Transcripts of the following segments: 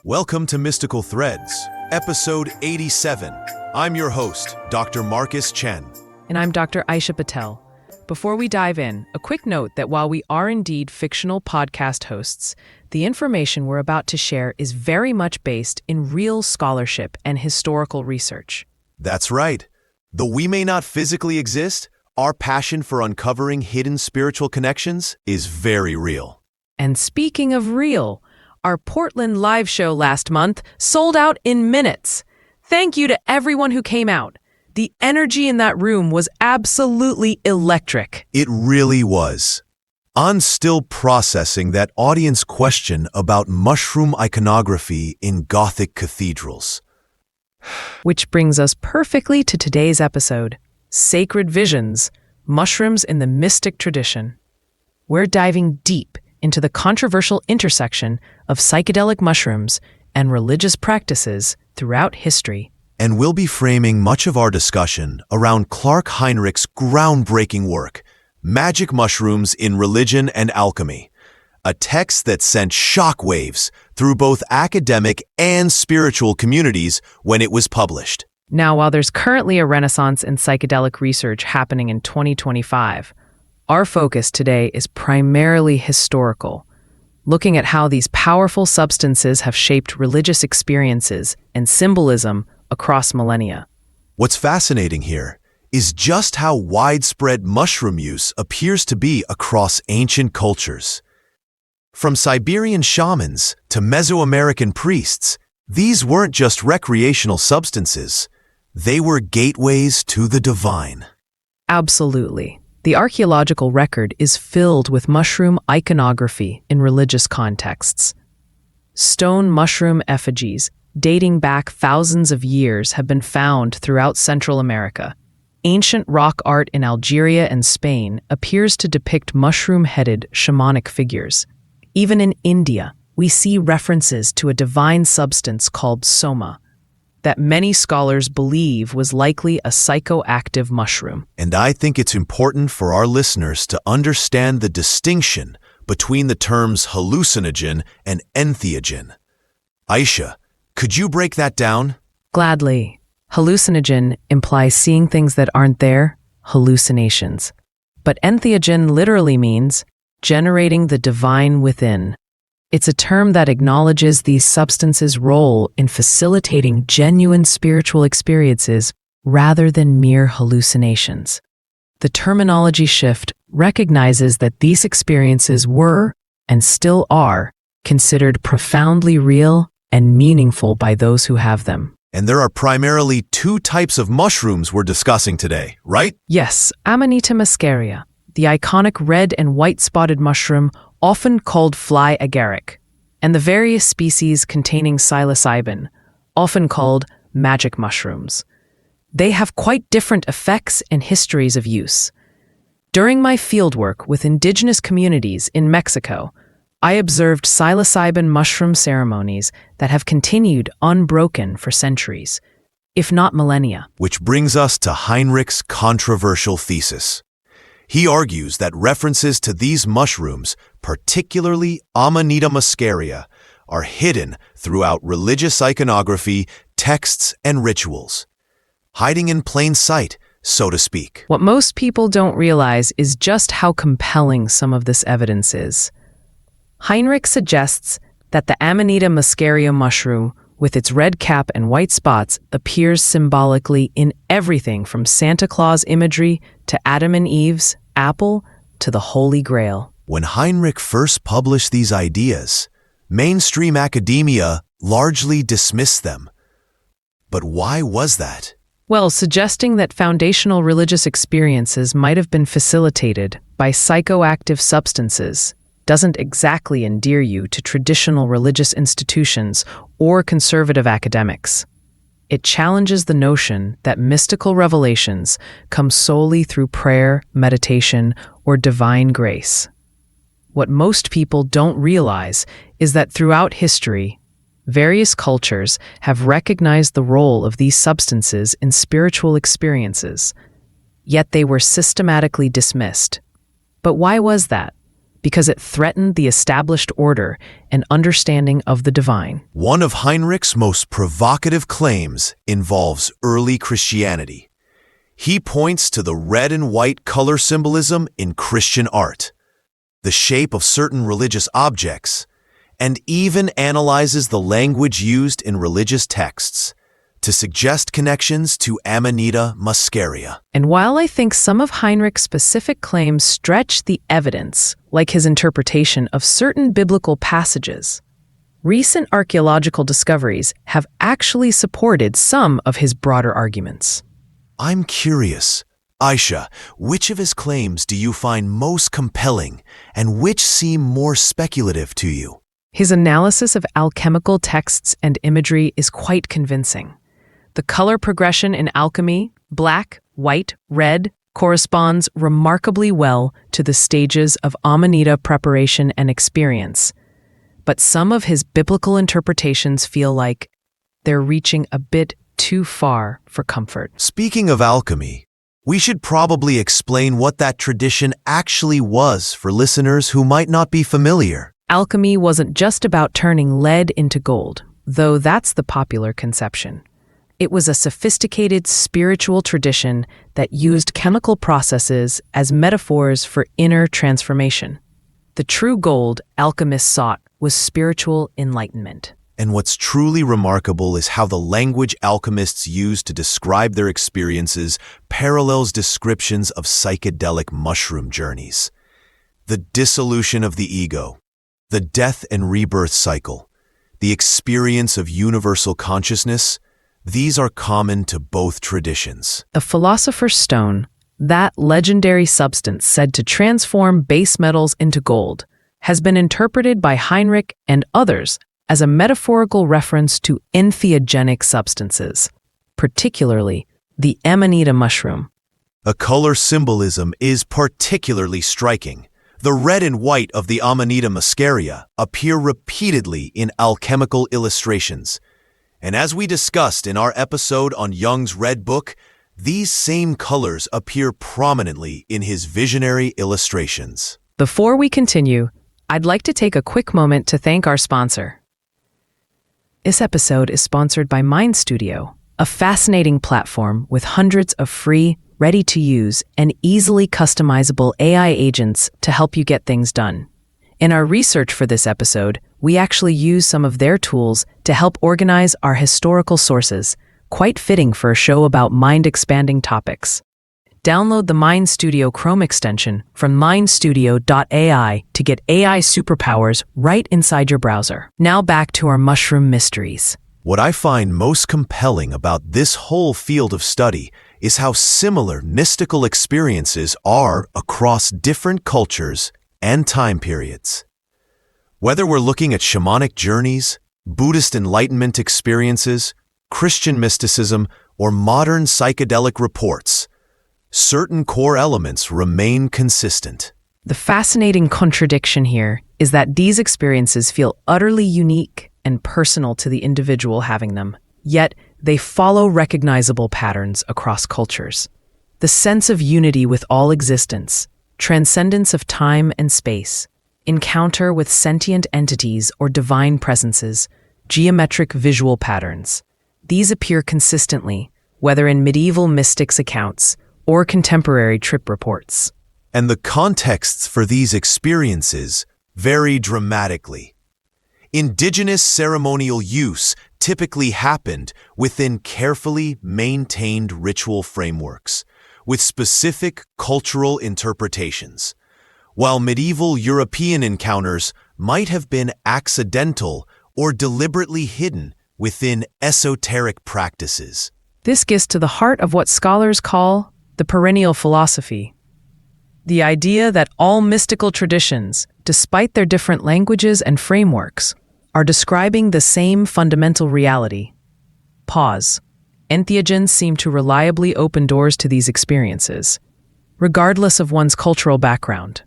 Welcome to Mystical Threads, episode 87. I'm your host, Dr. Marcus Chen. And I'm Dr. Aisha Patel. Before we dive in, a quick note that while we are indeed fictional podcast hosts, the information we're about to share is very much based in real scholarship and historical research. That's right. Though we may not physically exist, our passion for uncovering hidden spiritual connections is very real. And speaking of real, our Portland live show last month sold out in minutes. Thank you to everyone who came out. The energy in that room was absolutely electric. It really was. I'm still processing that audience question about mushroom iconography in Gothic cathedrals. Which brings us perfectly to today's episode, Sacred Visions, Mushrooms in the Mystic Tradition. We're diving deep into the controversial intersection of psychedelic mushrooms and religious practices throughout history. And we'll be framing much of our discussion around Clark Heinrich's groundbreaking work, Magic Mushrooms in Religion and Alchemy, a text that sent shockwaves through both academic and spiritual communities when it was published. Now, while there's currently a renaissance in psychedelic research happening in 2025, our focus today is primarily historical, looking at how these powerful substances have shaped religious experiences and symbolism across millennia. What's fascinating here is just how widespread mushroom use appears to be across ancient cultures. From Siberian shamans to Mesoamerican priests, these weren't just recreational substances. They were gateways to the divine. Absolutely. The archaeological record is filled with mushroom iconography in religious contexts. Stone mushroom effigies dating back thousands of years have been found throughout Central America. Ancient rock art in Algeria and Spain appears to depict mushroom-headed shamanic figures. Even in India, we see references to a divine substance called soma that many scholars believe was likely a psychoactive mushroom. And I think it's important for our listeners to understand the distinction between the terms hallucinogen and entheogen. Aisha, could you break that down? Gladly. Hallucinogen implies seeing things that aren't there, hallucinations. But entheogen literally means generating the divine within. It's a term that acknowledges these substances' role in facilitating genuine spiritual experiences rather than mere hallucinations. The terminology shift recognizes that these experiences were, and still are, considered profoundly real and meaningful by those who have them. And there are primarily two types of mushrooms we're discussing today, right? Yes, Amanita muscaria, the iconic red and white spotted mushroom often called fly agaric, and the various species containing psilocybin, often called magic mushrooms. They have quite different effects and histories of use. During my fieldwork with indigenous communities in Mexico, I observed psilocybin mushroom ceremonies that have continued unbroken for centuries, if not millennia. Which brings us to Heinrich's controversial thesis. He argues that references to these mushrooms, particularly Amanita muscaria, are hidden throughout religious iconography, texts, and rituals, hiding in plain sight, so to speak. What most people don't realize is just how compelling some of this evidence is. Heinrich suggests that the Amanita muscaria mushroom, with its red cap and white spots, appears symbolically in everything from Santa Claus imagery to Adam and Eve's apple to the Holy Grail. When Heinrich first published these ideas, mainstream academia largely dismissed them. But why was that? Well, suggesting that foundational religious experiences might have been facilitated by psychoactive substances doesn't exactly endear you to traditional religious institutions or conservative academics. It challenges the notion that mystical revelations come solely through prayer, meditation, or divine grace. What most people don't realize is that throughout history, various cultures have recognized the role of these substances in spiritual experiences, yet they were systematically dismissed. But why was that? because it threatened the established order and understanding of the divine. One of Heinrich's most provocative claims involves early Christianity. He points to the red and white color symbolism in Christian art, the shape of certain religious objects, and even analyzes the language used in religious texts to suggest connections to Amanita muscaria. And while I think some of Heinrich's specific claims stretch the evidence, like his interpretation of certain biblical passages, recent archaeological discoveries have actually supported some of his broader arguments. I'm curious, Aisha, which of his claims do you find most compelling and which seem more speculative to you? His analysis of alchemical texts and imagery is quite convincing. The color progression in alchemy, black, white, red, corresponds remarkably well to the stages of Amanita preparation and experience. But some of his biblical interpretations feel like they're reaching a bit too far for comfort. Speaking of alchemy, we should probably explain what that tradition actually was for listeners who might not be familiar. Alchemy wasn't just about turning lead into gold, though that's the popular conception. It was a sophisticated spiritual tradition that used chemical processes as metaphors for inner transformation. The true gold alchemists sought was spiritual enlightenment. And what's truly remarkable is how the language alchemists used to describe their experiences parallels descriptions of psychedelic mushroom journeys. The dissolution of the ego, the death and rebirth cycle, the experience of universal consciousness, these are common to both traditions. The Philosopher's Stone, that legendary substance said to transform base metals into gold, has been interpreted by Heinrich and others as a metaphorical reference to entheogenic substances, particularly the Amanita mushroom. A color symbolism is particularly striking. The red and white of the Amanita muscaria appear repeatedly in alchemical illustrations. And as we discussed in our episode on Jung's Red Book, these same colors appear prominently in his visionary illustrations. Before we continue, I'd like to take a quick moment to thank our sponsor. This episode is sponsored by Mind Studio, a fascinating platform with hundreds of free, ready-to-use, and easily customizable AI agents to help you get things done. In our research for this episode, we actually use some of their tools to help organize our historical sources, quite fitting for a show about mind-expanding topics. Download the Mind Studio Chrome extension from mindstudio.ai to get AI superpowers right inside your browser. Now back to our mushroom mysteries. What I find most compelling about this whole field of study is how similar mystical experiences are across different cultures and time periods. Whether we're looking at shamanic journeys, Buddhist enlightenment experiences, Christian mysticism, or modern psychedelic reports, certain core elements remain consistent. The fascinating contradiction here is that these experiences feel utterly unique and personal to the individual having them, yet they follow recognizable patterns across cultures. The sense of unity with all existence, transcendence of time and space, encounter with sentient entities or divine presences, geometric visual patterns. These appear consistently, whether in medieval mystics' accounts or contemporary trip reports. And the contexts for these experiences vary dramatically. Indigenous ceremonial use typically happened within carefully maintained ritual frameworks, with specific cultural interpretations, while medieval European encounters might have been accidental or deliberately hidden within esoteric practices. This gets to the heart of what scholars call the perennial philosophy. The idea that all mystical traditions, despite their different languages and frameworks, are describing the same fundamental reality. Pause. Entheogens seem to reliably open doors to these experiences, regardless of one's cultural background.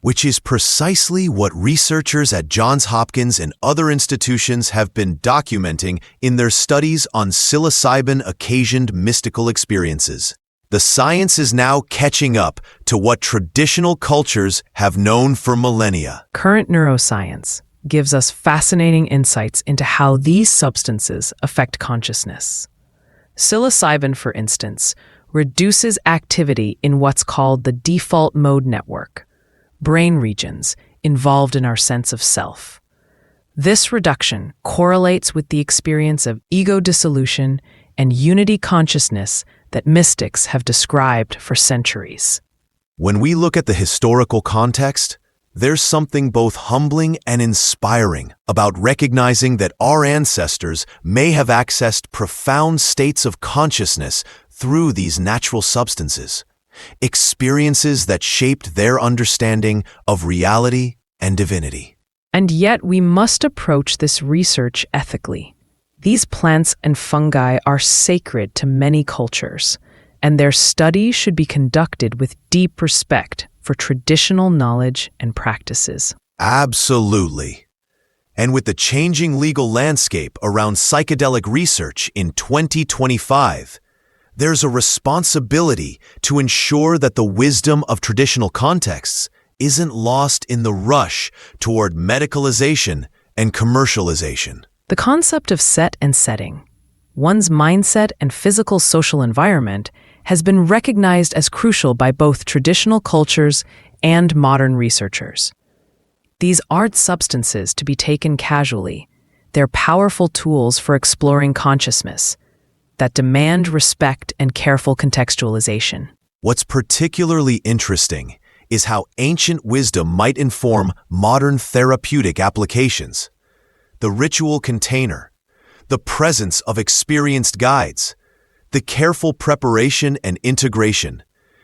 Which is precisely what researchers at Johns Hopkins and other institutions have been documenting in their studies on psilocybin-occasioned mystical experiences. The science is now catching up to what traditional cultures have known for millennia. Current neuroscience gives us fascinating insights into how these substances affect consciousness. Psilocybin, for instance, reduces activity in what's called the default mode network, brain regions involved in our sense of self. This reduction correlates with the experience of ego dissolution and unity consciousness that mystics have described for centuries. When we look at the historical context, there's something both humbling and inspiring about recognizing that our ancestors may have accessed profound states of consciousness through these natural substances, experiences that shaped their understanding of reality and divinity. And yet we must approach this research ethically. These plants and fungi are sacred to many cultures, and their study should be conducted with deep respect for traditional knowledge and practices. Absolutely. And with the changing legal landscape around psychedelic research in 2025, there's a responsibility to ensure that the wisdom of traditional contexts isn't lost in the rush toward medicalization and commercialization. The concept of set and setting, one's mindset and physical social environment, has been recognized as crucial by both traditional cultures and modern researchers. These aren't substances to be taken casually. They're powerful tools for exploring consciousness that demand respect and careful contextualization. What's particularly interesting is how ancient wisdom might inform modern therapeutic applications. The ritual container, the presence of experienced guides, the careful preparation and integration.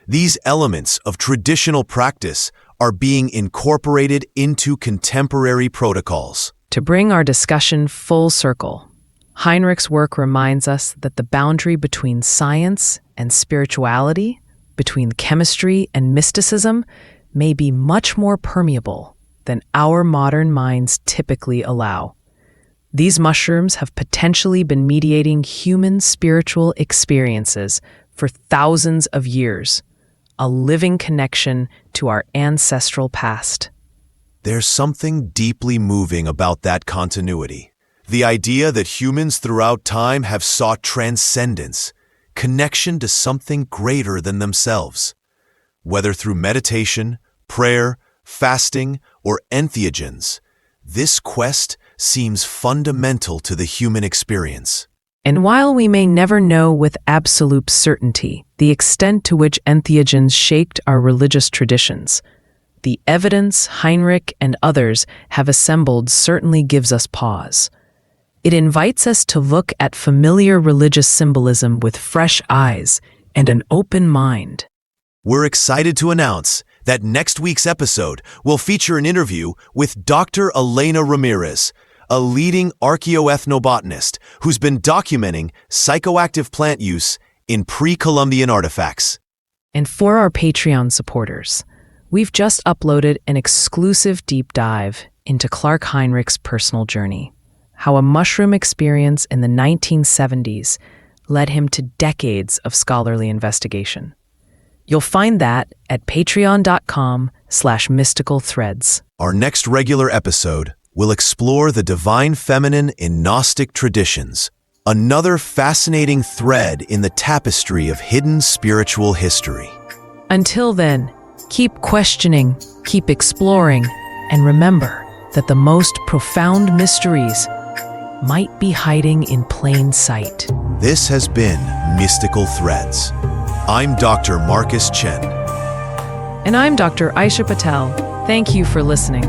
These elements of traditional practice are being incorporated into contemporary protocols. To bring our discussion full circle, Heinrich's work reminds us that the boundary between science and spirituality, between chemistry and mysticism, may be much more permeable than our modern minds typically allow. These mushrooms have potentially been mediating human spiritual experiences for thousands of years, a living connection to our ancestral past. There's something deeply moving about that continuity. The idea that humans throughout time have sought transcendence, connection to something greater than themselves. Whether through meditation, prayer, fasting, or entheogens, this quest seems fundamental to the human experience. And while we may never know with absolute certainty the extent to which entheogens shaped our religious traditions, the evidence Heinrich and others have assembled certainly gives us pause. It invites us to look at familiar religious symbolism with fresh eyes and an open mind. We're excited to announce that next week's episode will feature an interview with Dr. Elena Ramirez, a leading archaeoethnobotanist who's been documenting psychoactive plant use in pre-Columbian artifacts. And for our Patreon supporters, we've just uploaded an exclusive deep dive into Clark Heinrich's personal journey, how a mushroom experience in the 1970s led him to decades of scholarly investigation. You'll find that at patreon.com/mysticalthreads. Our next regular episode will explore the divine feminine in Gnostic traditions, another fascinating thread in the tapestry of hidden spiritual history. Until then, keep questioning, keep exploring, and remember that the most profound mysteries might be hiding in plain sight. This has been Mystical Threads. I'm Dr. Marcus Chen. And I'm Dr. Aisha Patel. Thank you for listening.